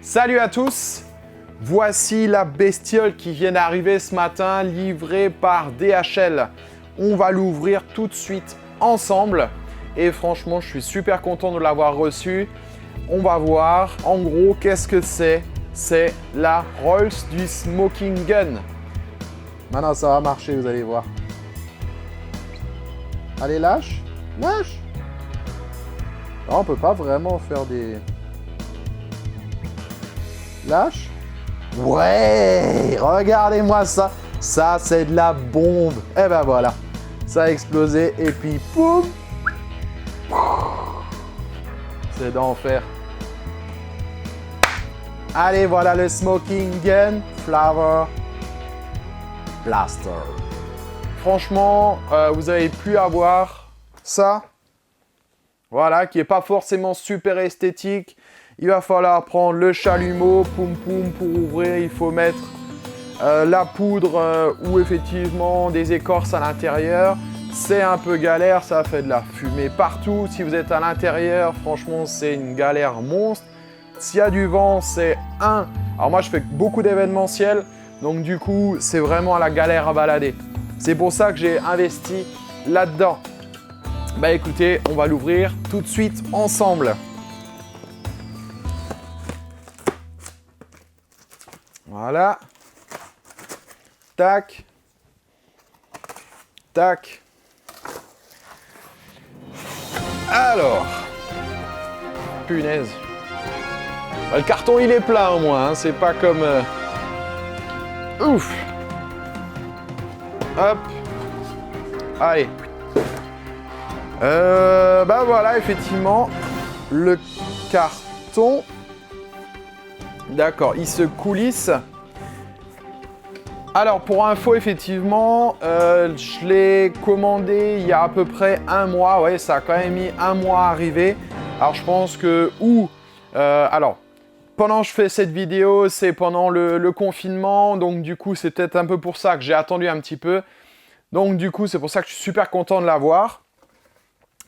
Salut à tous! Voici la bestiole qui vient d'arriver ce matin, livrée par DHL. On va l'ouvrir tout de suite ensemble. Et franchement, je suis super content de l'avoir reçue. On va voir, en gros, qu'est-ce que c'est? C'est la Rolls du Smoking Gun. Maintenant, ça va marcher, vous allez voir. Allez, lâche, lâche. Là, on peut pas vraiment faire des... Lâche. Ouais, regardez-moi ça. Ça, c'est de la bombe. Et ben voilà, ça a explosé et puis poum. C'est d'enfer. Allez, voilà le Smoking Gun Flower Blaster. Franchement, vous avez pu avoir ça. Voilà, qui n'est pas forcément super esthétique. Il va falloir prendre le chalumeau, poum poum, pour ouvrir. Il faut mettre la poudre ou effectivement des écorces à l'intérieur. C'est un peu galère, ça fait de la fumée partout. Si vous êtes à l'intérieur, franchement, c'est une galère monstre. S'il y a du vent, c'est un. Alors moi, je fais beaucoup d'événementiels, donc du coup, c'est vraiment la galère à balader. C'est pour ça que j'ai investi là-dedans. Bah écoutez, on va l'ouvrir tout de suite ensemble. Voilà. Tac. Tac. Alors. Punaise. Bah, le carton, il est plein au moins, hein. C'est pas comme... Ouf. Hop. Allez. Bah voilà, effectivement, le carton. D'accord, il se coulisse. Alors, pour info, effectivement, je l'ai commandé il y a à peu près un mois. Ouais, ça a quand même mis un mois à arriver. Alors, je pense que... alors, pendant que je fais cette vidéo, c'est pendant le confinement. Donc, du coup, c'est peut-être un peu pour ça que j'ai attendu un petit peu. Donc, du coup, c'est pour ça que je suis super content de l'avoir.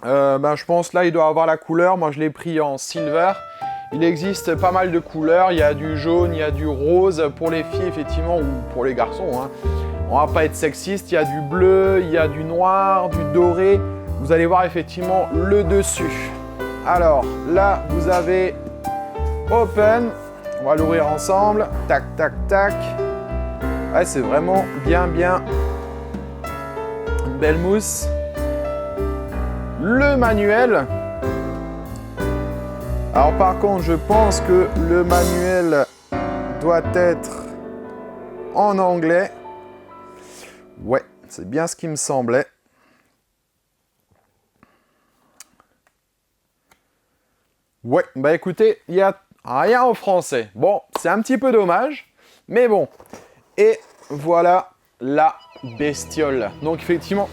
Je pense là, il doit avoir la couleur. Moi, je l'ai pris en silver. Il existe pas mal de couleurs. Il y a du jaune, il y a du rose pour les filles, effectivement, ou pour les garçons, hein. On va pas être sexiste. Il y a du bleu, il y a du noir, du doré. Vous allez voir effectivement le dessus. Alors, là, vous avez Open. On va l'ouvrir ensemble. Tac, tac, tac. Ouais, c'est vraiment bien, bien. Une belle mousse. Le manuel. Alors par contre, je pense que le manuel doit être en anglais. Ouais, c'est bien ce qui me semblait. Ouais, bah écoutez, il n'y a rien en français. Bon, c'est un petit peu dommage, mais bon. Et voilà la bestiole. Donc effectivement,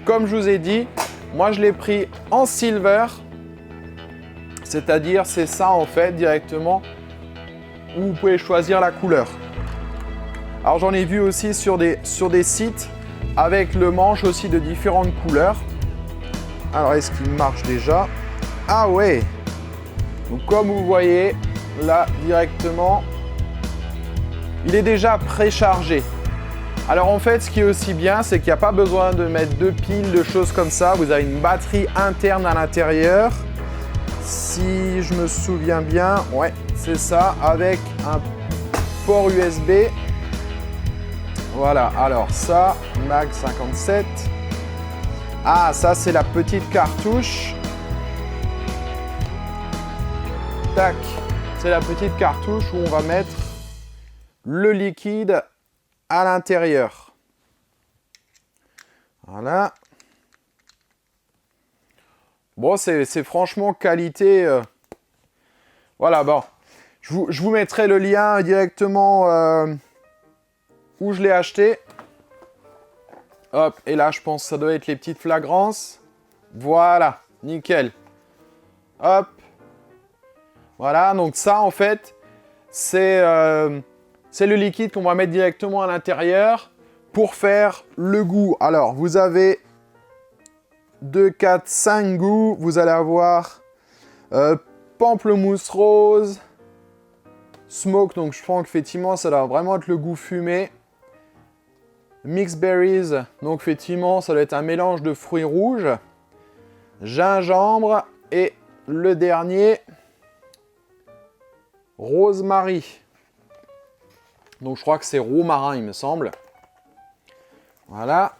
comme je vous ai dit, moi je l'ai pris en silver. C'est-à-dire, c'est ça en fait directement où vous pouvez choisir la couleur. Alors j'en ai vu aussi sur des sites avec le manche aussi de différentes couleurs. Alors est-ce qu'il marche déjà? Ah ouais. Donc comme vous voyez, là directement, il est déjà préchargé. Alors en fait, ce qui est aussi bien, c'est qu'il n'y a pas besoin de mettre deux piles, de choses comme ça. Vous avez une batterie interne à l'intérieur. Si je me souviens bien, ouais, c'est ça, avec un port USB. Voilà, alors ça, Mag 57. Ah, ça, c'est la petite cartouche. Tac, c'est la petite cartouche où on va mettre le liquide à l'intérieur. Voilà. Bon, c'est franchement qualité. Voilà, bon. Je vous mettrai le lien directement où je l'ai acheté. Hop, et là, je pense que ça doit être les petites flagrances. Voilà, nickel. Hop. Voilà, donc ça, en fait, c'est le liquide qu'on va mettre directement à l'intérieur pour faire le goût. Alors, vous avez 2, 4, 5 goûts. Vous allez avoir pamplemousse rose, smoke, donc je pense qu'effectivement, ça doit vraiment être le goût fumé. Mixed berries, donc effectivement, ça doit être un mélange de fruits rouges. Gingembre et le dernier, rosemary. Donc je crois que c'est romarin, il me semble. Voilà.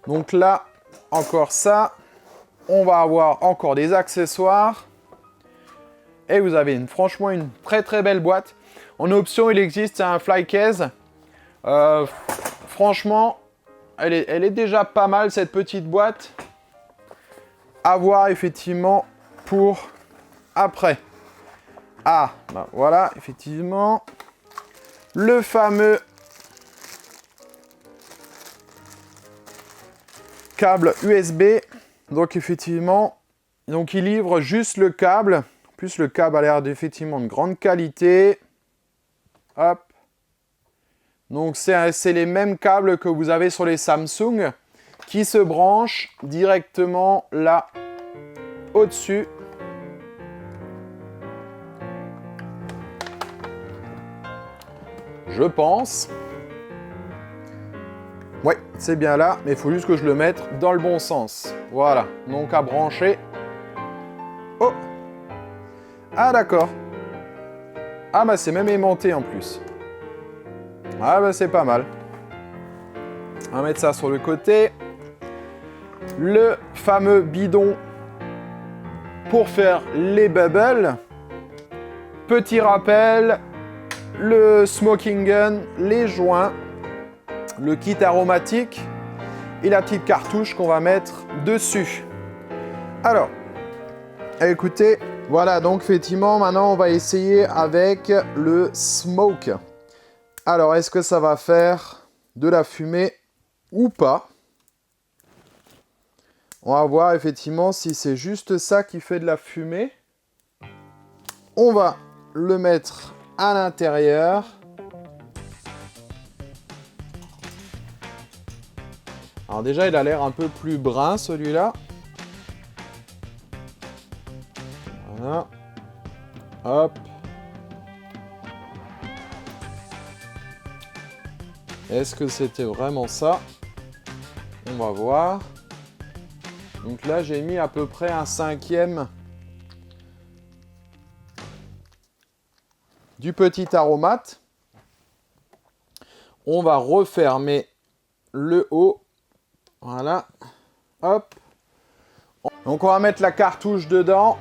Donc là, encore ça. On va avoir encore des accessoires. Et vous avez franchement une très très belle boîte. En option, il existe un fly case. Franchement, elle est déjà pas mal cette petite boîte. À voir effectivement pour après. Ah, ben voilà, effectivement. Le fameux câble USB. Donc effectivement, donc il livre juste le câble. En plus, le câble a l'air effectivement de grande qualité. Hop. Donc c'est les mêmes câbles que vous avez sur les Samsung qui se branchent directement là au-dessus. Je pense. Ouais, c'est bien là, mais il faut juste que je le mette dans le bon sens. Voilà, donc à brancher. Oh! Ah d'accord. Ah bah c'est même aimanté en plus. Ah bah c'est pas mal. On va mettre ça sur le côté. Le fameux bidon pour faire les bubbles. Petit rappel, le smoking gun, les joints, le kit aromatique et la petite cartouche qu'on va mettre dessus. Alors, écoutez, voilà, donc effectivement, maintenant on va essayer avec le smoke. Alors, est-ce que ça va faire de la fumée ou pas? On va voir effectivement si c'est juste ça qui fait de la fumée. On va le mettre à l'intérieur. Alors déjà, il a l'air un peu plus brun, celui-là. Voilà. Hop. Est-ce que c'était vraiment ça? On va voir. Donc là, j'ai mis à peu près un 1/5 du petit aromate. On va refermer le haut. Voilà. Hop. Donc on va mettre la cartouche dedans.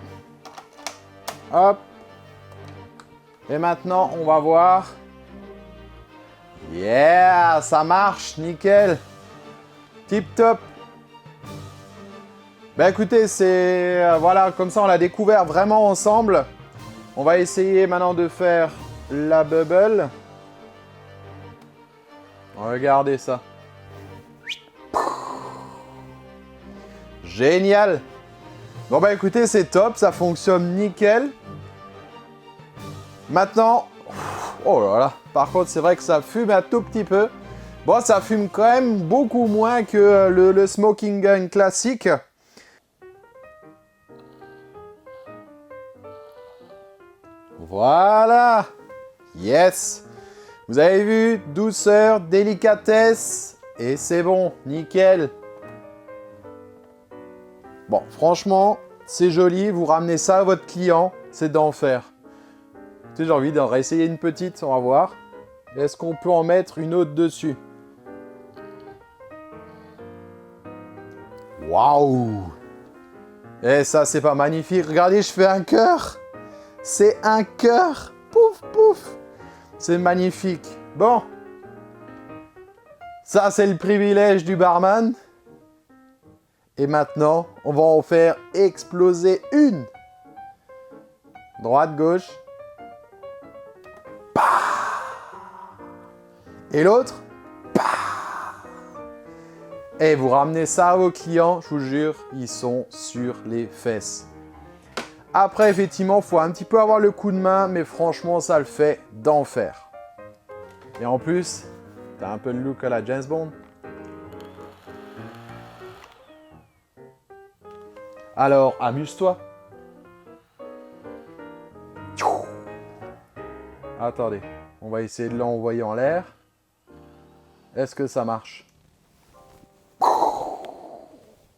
Hop. Et maintenant, on va voir. Yeah, ça marche, nickel. Tip top. Ben écoutez, c'est... voilà, comme ça on l'a découvert vraiment ensemble. On va essayer maintenant de faire la bubble. Regardez ça. Génial. Bon bah écoutez, c'est top, ça fonctionne nickel. Maintenant, oh là là, par contre c'est vrai que ça fume un tout petit peu. Bon, ça fume quand même beaucoup moins que le smoking gun classique. Voilà. Yes. Vous avez vu, douceur, délicatesse, et c'est bon, nickel. Bon, franchement, c'est joli, vous ramenez ça à votre client, c'est d'enfer. Tu sais, j'ai envie d'en réessayer une petite, on va voir. Est-ce qu'on peut en mettre une autre dessus? Waouh! Et ça, c'est pas magnifique. Regardez, je fais un cœur. C'est un cœur. Pouf, pouf. C'est magnifique. Bon. Ça, c'est le privilège du barman. Et maintenant, on va en faire exploser une. Droite, gauche. Et l'autre. Et vous ramenez ça à vos clients, je vous jure, ils sont sur les fesses. Après, effectivement, il faut un petit peu avoir le coup de main, mais franchement, ça le fait d'enfer. Et en plus, t'as un peu le look à la James Bond. Alors, amuse-toi. Attendez, on va essayer de l'envoyer en l'air. Est-ce que ça marche?